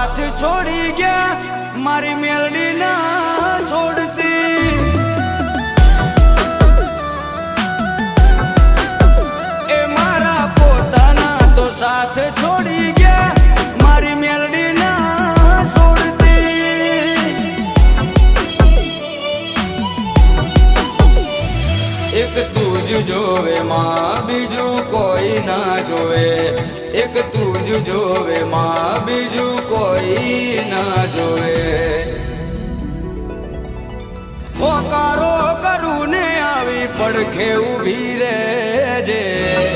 साथ छोड़ी गया मारी मेलडी ना छोड़ती ए मारा पोताना तो साथ छोड़ी गया मारी मेलडी ना छोड़ती एक तुझ जोवे मां बीजू कोई ना जोवे एक तुझ जोवे मां बीजू कोई ना जोवे होकारो करू ने आवी પડખે ઊભી રહેજે